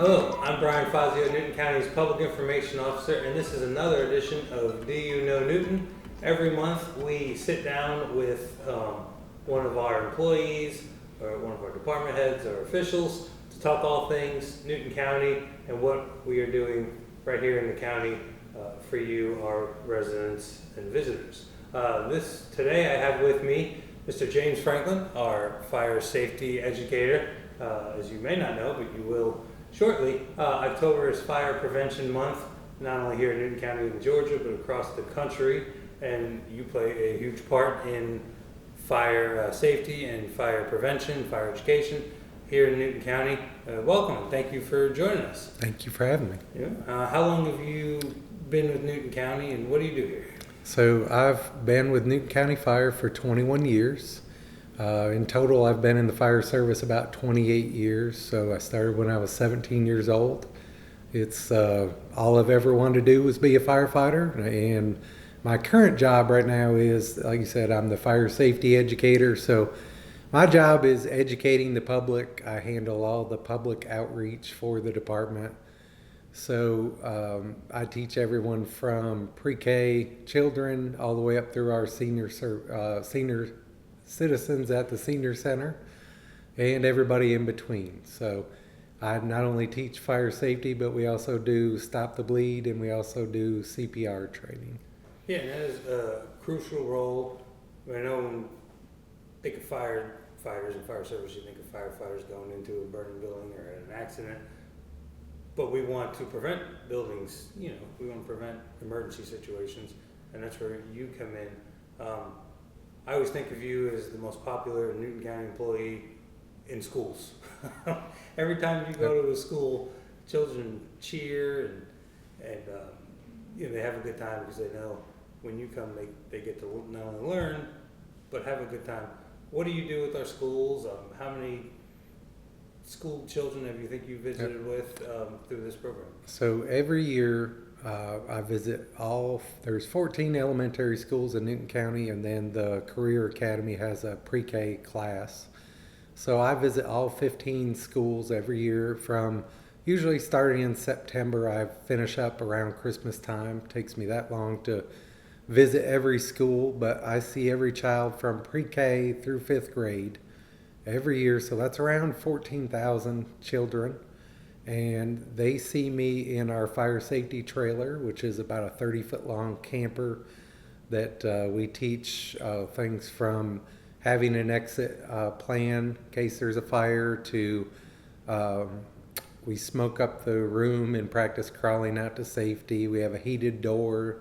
Hello, I'm Brian Fazio, Newton County's Public Information Officer, and this is another edition of Do You Know Newton? Every month we sit down with one of our employees or one of our department heads or officials to talk all things Newton County and what we are doing right here in the county for you, our residents and visitors. Today I have with me Mr. James Franklin, our fire safety educator. As you may not know, but you will shortly, October is Fire Prevention Month, not only here in Newton County and Georgia, but across the country, and you play a huge part in fire safety and fire prevention, fire education here in Newton County. Welcome, and thank you for joining us. Thank you for having me. Yeah. How long have you been with Newton County, and what do you do here? So I've been with Newton County Fire for 21 years. In total, I've been in the fire service about 28 years. So I started when I was 17 years old. It's all I've ever wanted to do was be a firefighter. And my current job right now is, like you said, I'm the fire safety educator. So my job is educating the public. I handle all the public outreach for the department. So I teach everyone from pre-K children all the way up through our senior citizens at the senior center and everybody in between. So I not only teach fire safety, but we also do stop the bleed and we also do CPR training. Yeah, and that is a crucial role. I know when you think of firefighters and fire service, you think of firefighters going into a burning building or an accident. But we want to prevent buildings, we want to prevent emergency situations, and that's where you come in. I always think of you as the most popular Newton County employee in schools. Every time you go to a school, children cheer and they have a good time because they know when you come, they get to not only learn, but have a good time. What do you do with our schools? How many school children have you visited with through this program? So every year I visit there's 14 elementary schools in Newton County, and then the Career Academy has a pre-K class. So I visit all 15 schools every year from usually starting in September. I finish up around Christmas time. It takes me that long to visit every school, but I see every child from pre-K through 5th grade every year. So that's around 14,000 children. And they see me in our fire safety trailer, which is about a 30-foot long camper that we teach things from having an exit plan in case there's a fire to we smoke up the room and practice crawling out to safety. We have a heated door.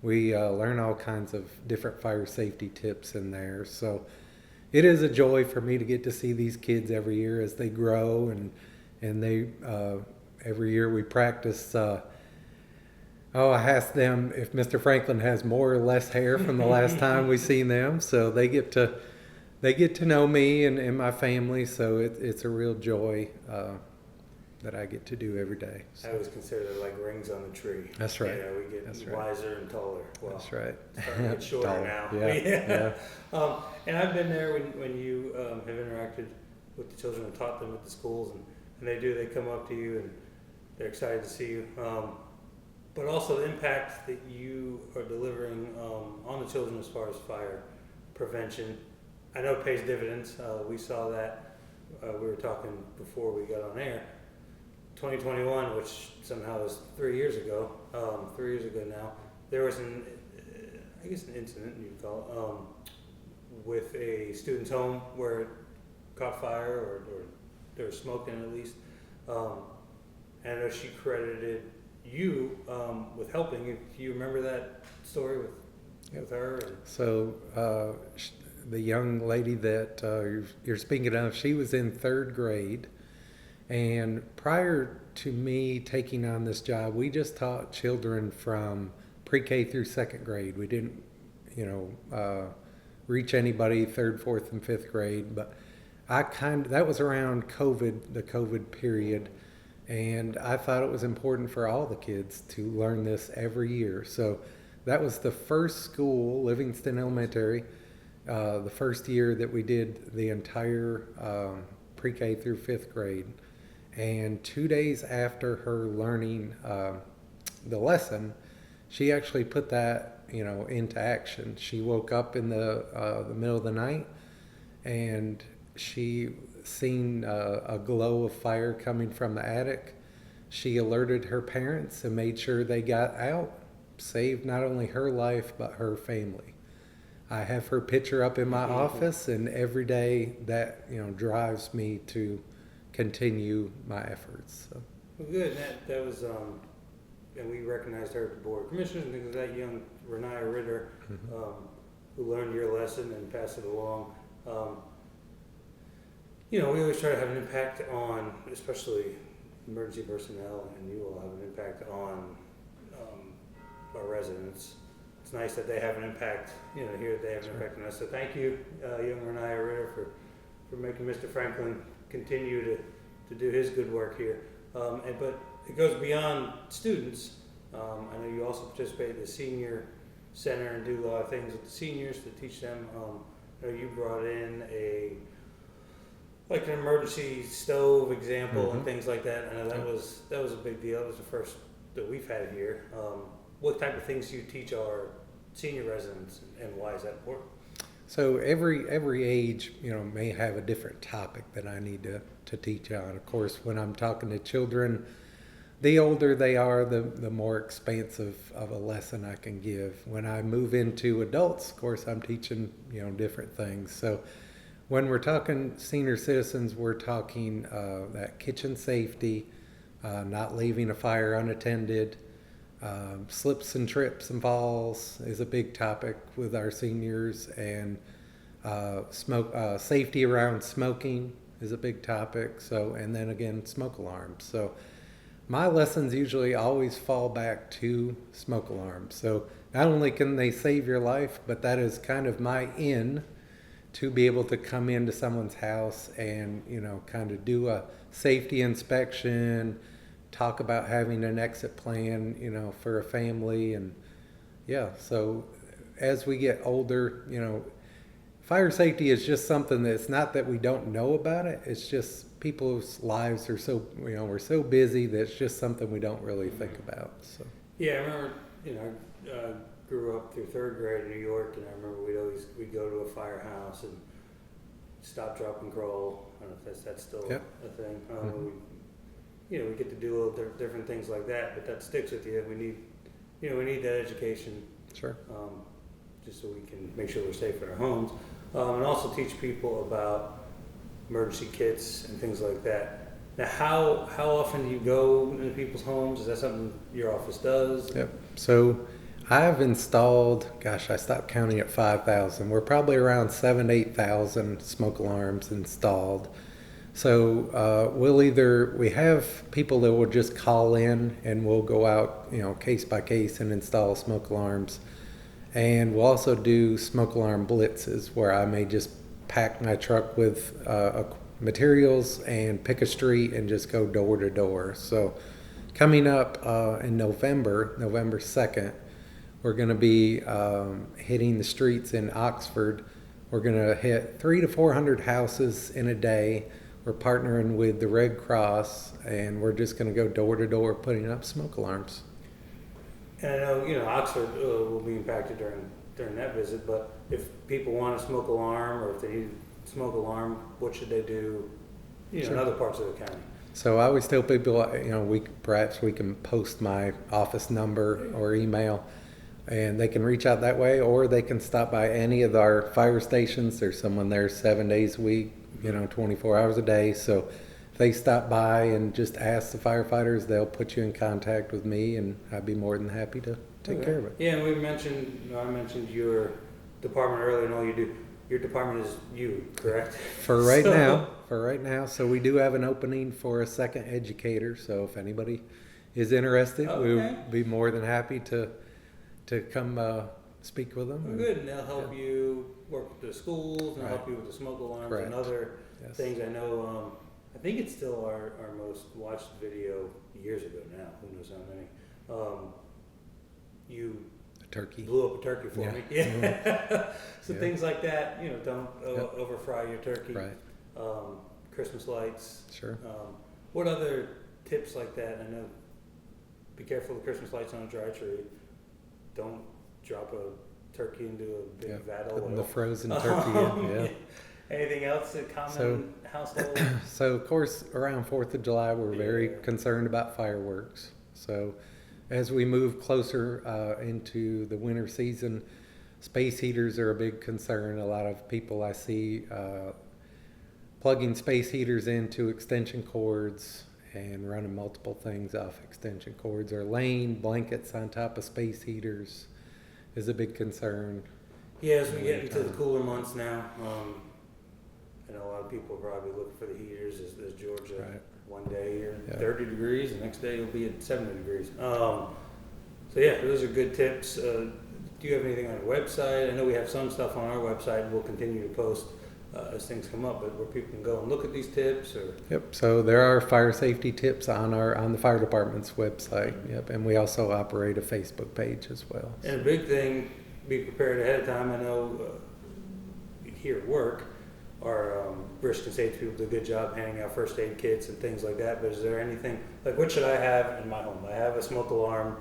We learn all kinds of different fire safety tips in there. So it is a joy for me to get to see these kids every year as they grow, and they every year we practice. I ask them if Mr. Franklin has more or less hair from the last time we seen them, so they get to know me and my family. So it's a real joy that I get to do every day. So. I always consider it like rings on the tree. That's right. We get wiser and taller. Well, that's right. Starting to get shorter now. Yeah. And I've been there when you have interacted with the children and taught them at the schools, and they come up to you and they're excited to see you. But also the impact that you are delivering on the children as far as fire prevention, I know it pays dividends. We saw that. We were talking before we got on air. 2021, which somehow was 3 years ago. 3 years ago now, there was an incident you'd call it, with a student's home where it caught fire or there was smoke in it at least. And I know she credited you with helping. Do you remember that story with her? So the young lady that you're speaking of, she was in 3rd grade. And prior to me taking on this job, we just taught children from pre-K through 2nd grade. We didn't, reach anybody 3rd, 4th, and 5th grade. But that was around the COVID period. And I thought it was important for all the kids to learn this every year. So that was the first school, Livingston Elementary, the first year that we did the entire pre-K through 5th grade. And 2 days after her learning the lesson, she actually put that, into action. She woke up in the middle of the night, and she seen a glow of fire coming from the attic. She alerted her parents and made sure they got out, saved not only her life but her family. I have her picture up in my office, and every day that drives me to continue my efforts. So. Well, good. That was and we recognized her at the board of commissioners and things like that. Young Renaya Ritter, who learned your lesson and passed it along. We always try to have an impact on, especially emergency personnel, and you all have an impact on our residents. It's nice that they have an impact, here that they have an impact on us. So thank you, young Renaya Ritter, for making Mr. Franklin continue to do his good work here. But it goes beyond students. I know you also participate in the senior center and do a lot of things with the seniors to teach them. I know you brought in an emergency stove example and things like that. I know that was a big deal. It was the first that we've had here. What type of things do you teach our senior residents, and why is that important? So every age, may have a different topic that I need to teach on. Of course, when I'm talking to children, the older they are, the more expansive of a lesson I can give. When I move into adults, of course, I'm teaching, different things. So when we're talking senior citizens, we're talking that kitchen safety, not leaving a fire unattended. Slips and trips and falls is a big topic with our seniors, and safety around smoking is a big topic. So, and then again, smoke alarms. So my lessons usually always fall back to smoke alarms. So not only can they save your life, but that is kind of my in to be able to come into someone's house and, kind of do a safety inspection, talk about having an exit plan, for a family. And so as we get older, fire safety is just something that's not that we don't know about it. It's just people's lives are so, we're so busy that it's just something we don't really think about. So. Yeah, I remember, grew up through third grade in New York, and I remember we'd go to a firehouse and stop, drop, and crawl. I don't know if that's still a thing. We get to do little different things like that, but that sticks with you. We need that education. Sure. Just so we can make sure we're safe in our homes, and also teach people about emergency kits and things like that. Now, how often do you go into people's homes? Is that something your office does? Yep. So I've installed, I stopped counting at 5,000. We're probably around 7,000 to 8,000 smoke alarms installed. So we have people that will just call in, and we'll go out, case by case and install smoke alarms. And we'll also do smoke alarm blitzes, where I may just pack my truck with materials and pick a street and just go door to door. So coming up in November 2nd, we're going to be hitting the streets in Oxford. We're going to hit 300 to 400 houses in a day. We're partnering with the Red Cross, and we're just going to go door to door putting up smoke alarms. And I know, Oxford will be impacted during that visit, but if people want a smoke alarm, or if they need a smoke alarm, what should they do, in other parts of the county? So I always tell people, perhaps we can post my office number or email, and they can reach out that way, or they can stop by any of our fire stations. There's someone there 7 days a week, 24 hours a day. So if they stop by and just ask the firefighters, they'll put you in contact with me, and I'd be more than happy to take care of it. Yeah, and I mentioned your department earlier, and all you do. Your department is you, correct? For right now. So we do have an opening for a second educator. So if anybody is interested, we'll be more than happy to come speak with them. Well, good, and they'll help you work with the schools, and they'll help you with the smoke alarms and other things. I know, I think it's still our most watched video years ago now. Who knows how many? You turkey. Blew up a turkey for me. Yeah. So things like that, don't overfry your turkey. Right. Christmas lights. Sure. What other tips like that? I know, be careful of the Christmas lights on a dry tree. Don't drop a turkey into a big vat of putting oil. the frozen turkey in, yeah. Anything else in common household? So of course, around 4th of July, we're very Yeah. concerned about fireworks. So as we move closer into the winter season, space heaters are a big concern. A lot of people I see plugging space heaters into extension cords and running multiple things off extension cords, or laying blankets on top of space heaters is a big concern. Yeah, as we get into the cooler months now, I know a lot of people are probably looking for the heaters as Georgia. Right. One day you're Yeah. 30 degrees, the next day you'll be at 70 degrees. So yeah, those are good tips. Do you have anything on your website? I know we have some stuff on our website. We'll continue to post as things come up, but where people can go and look at these tips or. Yep. So there are fire safety tips on the fire department's website. Yep. And we also operate a Facebook page as well. And a big thing, be prepared ahead of time. I know here at work, our risk and safety people do a good job handing out first aid kits and things like that. But is there anything like what should I have in my home? I have a smoke alarm.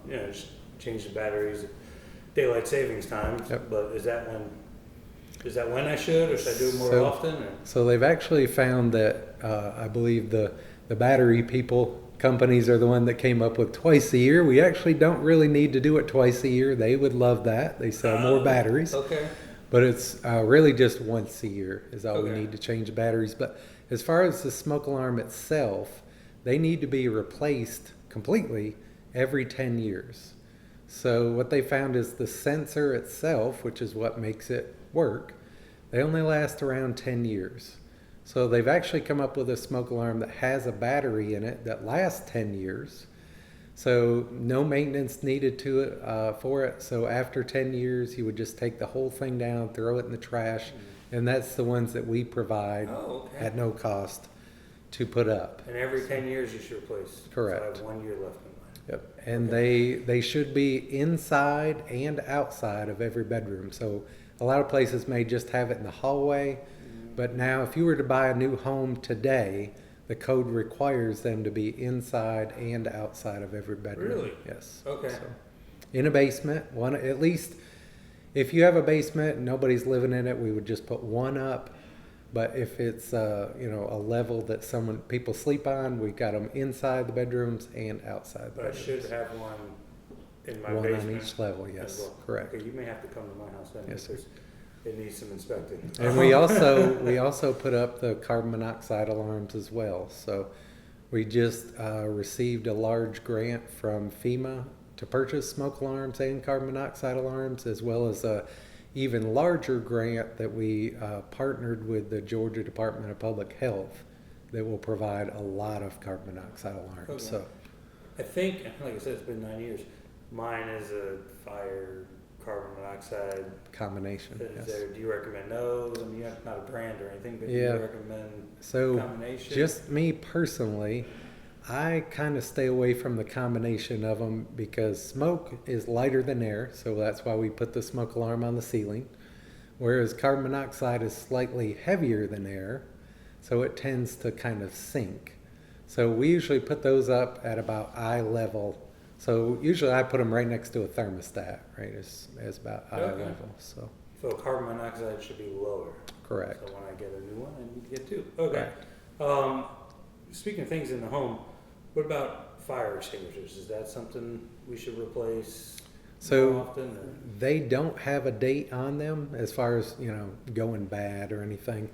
Just change the batteries, daylight savings times. Yep. But is that when I should, or should I do it more often? Or? So they've actually found that I believe the battery companies are the one that came up with twice a year. We actually don't really need to do it twice a year. They would love that. They sell more batteries. Okay. But it's really just once a year is all we Okay. need to change the batteries. But as far as the smoke alarm itself, they need to be replaced completely every 10 years. So what they found is the sensor itself, which is what makes it work, they only last around 10 years. So they've actually come up with a smoke alarm that has a battery in it that lasts 10 years. So no maintenance needed to it for it. So after 10 years, you would just take the whole thing down, throw it in the trash, and that's the ones that we provide at no cost to put up. And every 10 years you should replace. Correct. So I have 1 year left in mine. Yep. And they should be inside and outside of every bedroom. So a lot of places may just have it in the hallway, but now if you were to buy a new home today, the code requires them to be inside and outside of every bedroom. Really? Yes. Okay. So, in a basement, one at least. If you have a basement and nobody's living in it, we would just put one up. But if it's a level that people sleep on, we got them inside the bedrooms and outside the But I bedrooms. should have one in my One basement. on each level, as yes, well. correct. Okay, you may have to come to my house then Yes, sir. because it needs some inspecting. And we also put up the carbon monoxide alarms as well. So we just received a large grant from FEMA to purchase smoke alarms and carbon monoxide alarms, as well as a even larger grant that we partnered with the Georgia Department of Public Health that will provide a lot of carbon monoxide alarms. Okay. So I think, like I said, it's been 9 years. Mine is a fire carbon monoxide. combination. Yes. Do you recommend those? I mean, you're not a brand or anything, but Yeah. do you recommend So combination? just me personally, I kind of stay away from the combination of them because smoke is lighter than air, so that's why we put the smoke alarm on the ceiling. Whereas carbon monoxide is slightly heavier than air, so it tends to kind of sink. So we usually put those up at about eye level. So usually I put them right next to a thermostat, right? It's about eye Okay. level. So So carbon monoxide should be lower. correct. So when I get a new one, I need to get two. Okay. Speaking of things in the home, what about fire extinguishers? Is that something we should replace So more often? Or? they don't have a date on them as far as, going bad or anything.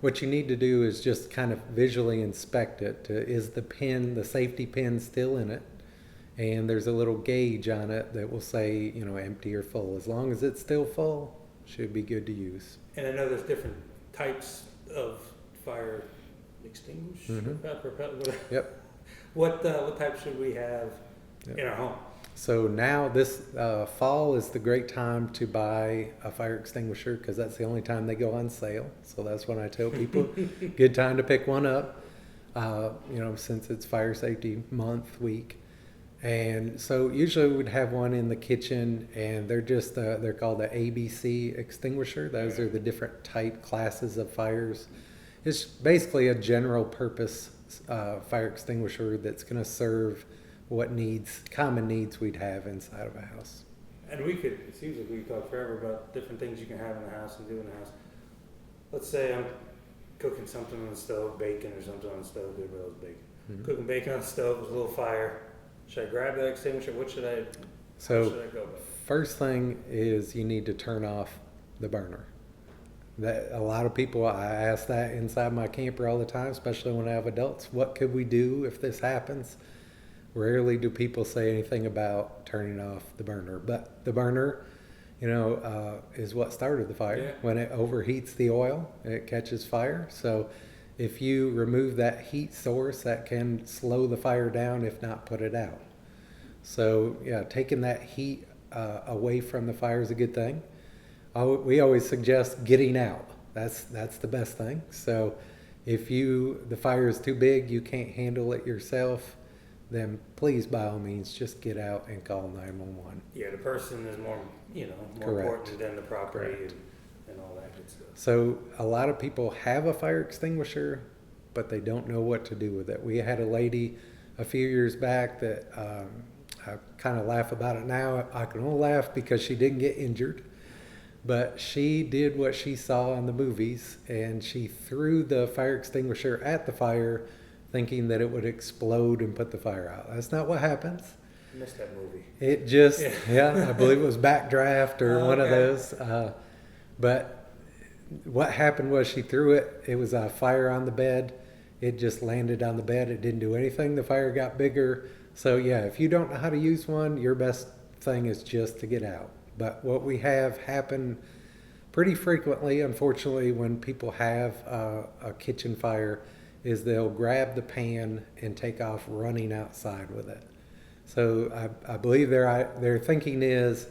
What you need to do is just kind of visually inspect it. Is the safety pin still in it? And there's a little gauge on it that will say, empty or full. As long as it's still full, should be good to use. And I know there's different types of fire extinguishers. Mhm. Yep. What type should we have Yep. in our home? So now this fall is the great time to buy a fire extinguisher because that's the only time they go on sale. So that's when I tell people, good time to pick one up, since it's fire safety week. And so usually we'd have one in the kitchen, and they're called the ABC extinguisher. Those are the different type classes of fires. It's basically a general purpose fire extinguisher that's going to serve what needs, common needs we'd have inside of a house. And it seems like we could talk forever about different things you can have in the house and do in the house. Let's say I'm cooking something on the stove, bacon or something on the stove, good with bacon. Mhm. Cooking bacon on the stove with a little fire. Should I grab that extinguisher? What should I So go with? first thing is you need to turn off the burner. That a lot of people, I ask that inside my camper all the time, especially when I have adults. What could we do if this happens? Rarely do people say anything about turning off the burner, but the burner, is what started the fire. Yeah. When it overheats the oil, it catches fire. So if you remove that heat source, that can slow the fire down, if not put it out. So yeah, taking that heat away from the fire is a good thing. We always suggest getting out. That's the best thing. So if the fire is too big, you can't handle it yourself, then please, by all means, just get out and call 911. Yeah, the person is more Correct. important than the property Correct. and all that good stuff. So a lot of people have a fire extinguisher, but they don't know what to do with it. We had a lady a few years back that I kind of laugh about it now. I can only laugh because she didn't get injured. But she did what she saw in the movies, and she threw the fire extinguisher at the fire thinking that it would explode and put the fire out. That's not what happens. I missed that movie. It just, I believe it was Backdraft or one of Okay. those. But what happened was she threw it. It was a fire on the bed. It just landed on the bed. It didn't do anything. The fire got bigger. So yeah, if you don't know how to use one, your best thing is just to get out. But what we have happen pretty frequently, unfortunately, when people have a kitchen fire, is they'll grab the pan and take off running outside with it. So I believe their thinking is,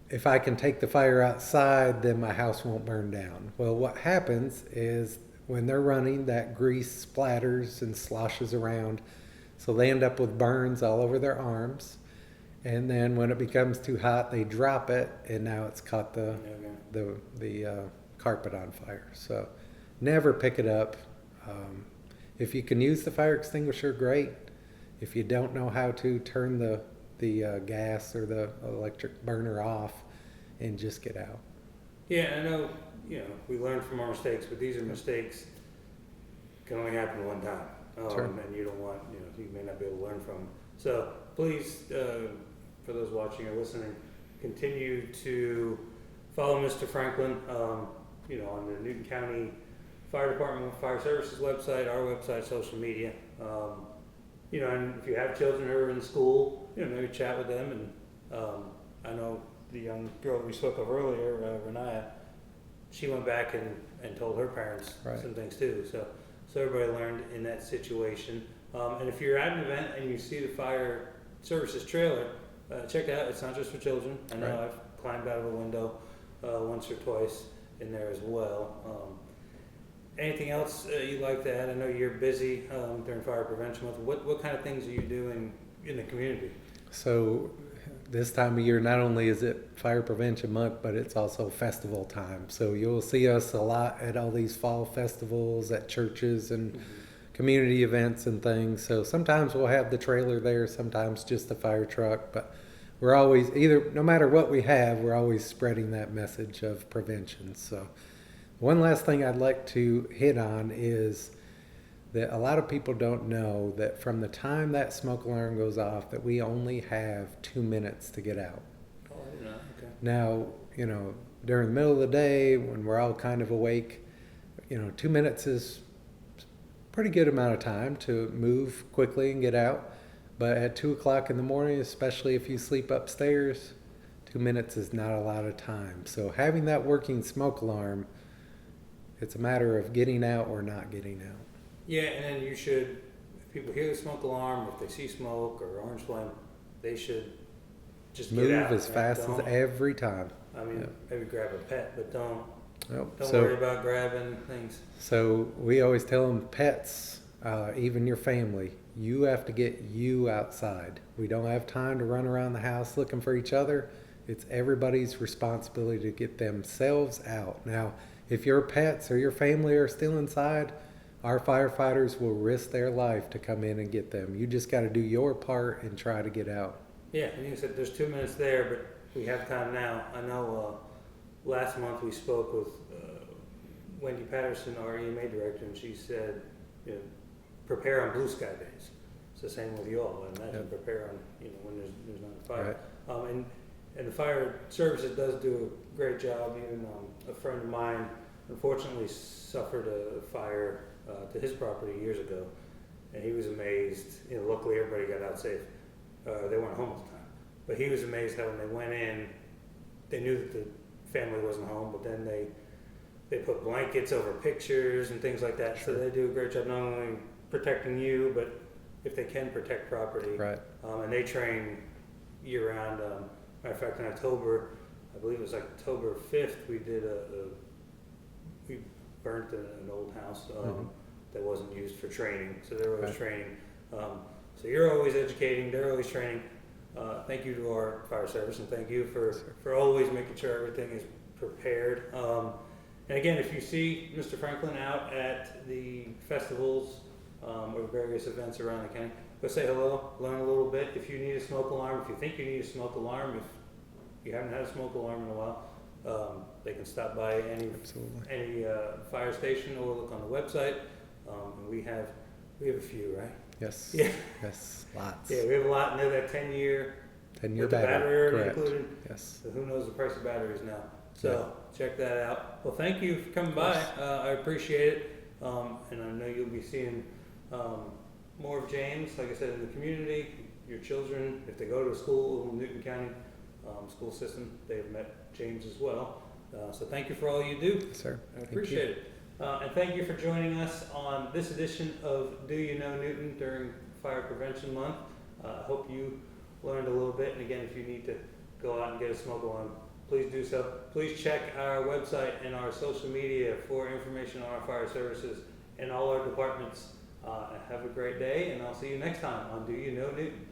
if I can take the fire outside, then my house won't burn down. Well, what happens is when they're running, that grease splatters and sloshes around, so they end up with burns all over their arms. And then when it becomes too hot, they drop it, and now it's caught the carpet on fire. So never pick it up. If you can use the fire extinguisher, great. If you don't know how to, turn the gas or the electric burner off and just get out. Yeah, I know, we learn from our mistakes, but these are mistakes can only happen one time. Sure. And you don't want, you may not be able to learn from them. So please, for those watching or listening, continue to follow Mr. Franklin, on the Newton County Fire Department, Fire Services website, our website, social media. And if you have children who are in school, maybe chat with them. And I know the young girl we spoke of earlier, Renaya, she went back and told her parents some things too. So everybody learned in that situation. And if you're at an event and you see the fire services trailer, check it out. It's not just for children. I know I've climbed out of a window once or twice in there as well. Anything else you'd like to add? I know you're busy during Fire Prevention Month. What kind of things are you doing in the community? So this time of year, not only is it Fire Prevention Month, but it's also festival time. So you'll see us a lot at all these fall festivals, at churches and community events and things. So sometimes we'll have the trailer there, sometimes just the fire truck, but we're always no matter what we have, we're always spreading that message of prevention. So one last thing I'd like to hit on is that a lot of people don't know that from the time that smoke alarm goes off, that we only have 2 minutes to get out. Oh, I didn't know. Okay. Now, during the middle of the day when we're all kind of awake, 2 minutes is pretty good amount of time to move quickly and get out. But at 2 o'clock in the morning, especially if you sleep upstairs, 2 minutes is not a lot of time. So having that working smoke alarm, it's a matter of getting out or not getting out. Yeah, and then you should, if people hear the smoke alarm, if they see smoke or orange flame, they should just move get out. as fast as every time. I mean, maybe grab a pet, but don't Don't worry about grabbing things. So we always tell them, pets, even your family, you have to get you outside. We don't have time to run around the house looking for each other. It's everybody's responsibility to get themselves out. Now, if your pets or your family are still inside, our firefighters will risk their life to come in and get them. You just got to do your part and try to get out. Yeah, and you said there's 2 minutes there, but we have time now. I know last month we spoke with Wendy Patterson, our EMA director, and she said, you know, prepare on blue sky days. It's the same with you all. I imagine prepare on, when there's not a fire. Right. And the fire services does do a great job. Even a friend of mine unfortunately suffered a fire to his property years ago, and he was amazed. Luckily everybody got out safe. They weren't home at the time, but he was amazed how when they went in, they knew that the family wasn't home, but then they put blankets over pictures and things like that. Sure. So they do a great job not only protecting you, but if they can protect property. Right. And they train year round. Matter of fact, in October, I believe it was October 5th, we did we burnt an old house that wasn't used for training. So they were always training. So you're always educating, they're always training. Thank you to our fire service, and thank you for always making sure everything is prepared. And again, if you see Mr. Franklin out at the festivals or various events around the county, go say hello, learn a little bit. If you need a smoke alarm, if you think you need a smoke alarm, if you haven't had a smoke alarm in a while, they can stop by any fire station or look on the website. And we have a few, right? Yes. Yeah. Yes. Lots. Yeah, we have a lot, and they're that 10-year 10-year with the battery already correct. included. Yes. So who knows the price of batteries now? So check that out. Well, thank you for coming by. I appreciate it, and I know you'll be seeing more of James, like I said, in the community. Your children, if they go to a school in Newton County school system, they've met James as well. So thank you for all you do. Yes, sir. I appreciate it. And thank you for joining us on this edition of Do You Know Newton during Fire Prevention Month. I hope you learned a little bit. And again, if you need to go out and get a smoke alarm, please do so. Please check our website and our social media for information on our fire services and all our departments. Have a great day, and I'll see you next time on Do You Know Newton.